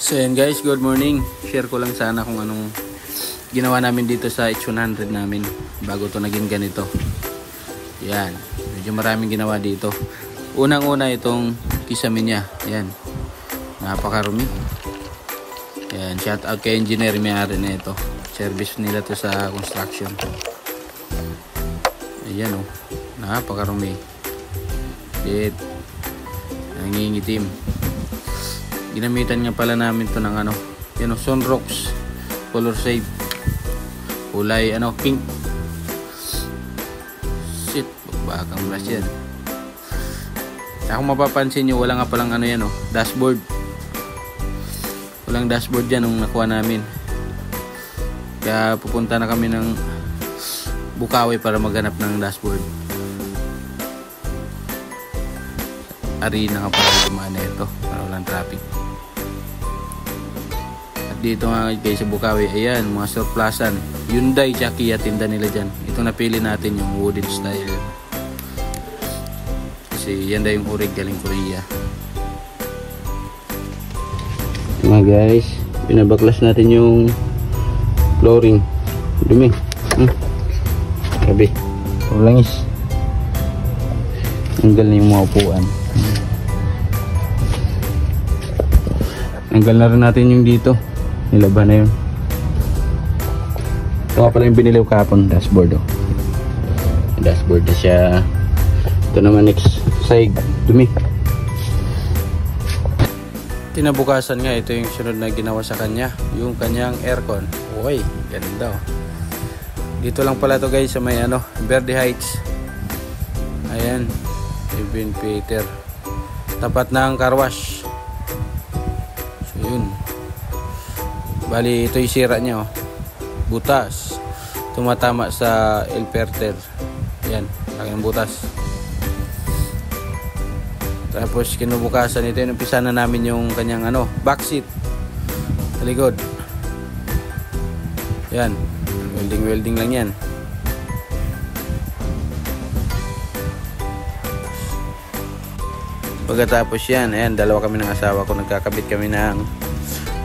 So yan guys, good morning. Share ko lang sana kung anong ginawa namin dito sa H100 namin bago to naging ganito. Yan, medyo maraming ginawa dito. Unang-una itong kisame niya. Yan, napakarumi. Yan, shout out kay engineer, may-ari na ito. Service nila to sa construction. Ayan o, napakarumi. It nangingitim. Ginamitan nga pala namin to ng ano, yan o, Sunrocks color save, kulay ano, pink. Shit, bakang brush yan. Kung mapapansin nyo, wala nga palang ano yan o, dashboard. Walang dashboard yan nung nakuha namin. Kaya pupunta na kami ng Bukawi para maghanap ng dashboard. Ari na nga pala dumaan na ito para walang traffic. At dito nga guys sa Bukawi, ayan, mga surplusan, Hyundai tsaka Kia tinda nila dyan. Ito napili natin yung wooden style kasi yan daw yung uri galing Korea. Mga guys, pinabaklas natin yung flooring. Dumi. Grabe, langis. Tanggal na yung mga upuan. Tanggal na rin natin yung dito. Nilaban na yun. Ito nga pala yung binili ko kahapon, dashboard oh. Dashboard na siya. Ito naman next side, dumi. Kinabukasan nga, ito yung sunod na ginawa sa kanya, yung kanyang aircon. Uy, ganda oh. Dito lang pala to guys sa may ano, Verde Heights. Ayan, Ibn Peter, tapat ng car wash. So yun, bali ito yung sira nya oh. Butas, tumatama sa inverter. Ayan, laking butas. Tapos kinubukasan, ito yung umpisa na namin yung kanyang ano, backseat sa likod. Yan, welding lang yan. Pagkatapos yan, ayan, dalawa kami ng asawa ko, nagkakabit kami ng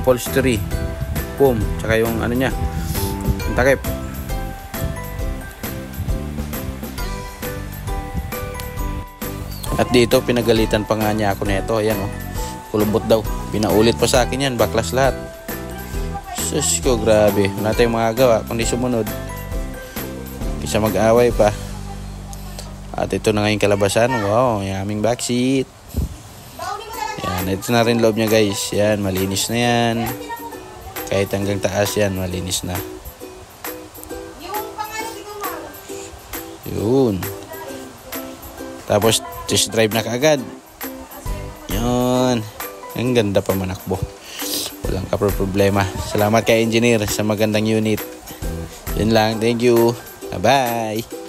upholstery foam, tsaka yung ano nya, yung takip. At dito pinagalitan pa nga niya ako nito, ayan oh, kulubot daw, pinaulit pa sa akin yan, baklas lahat. Sus ko, grabe, wala tayong magagawa kundi sumunod kaysa mag-away pa. At ito na nga yung kalabasan. Wow, yung aming backseat. Yan, ito na rin loob niya guys. Yan, malinis na yan. Kahit hanggang taas yan, malinis na. Yun. Tapos test drive na kaagad. Yun. Ang ganda pa manakbo. Walang problema. Salamat kay engineer sa magandang unit. Yun lang. Thank you. Bye-bye.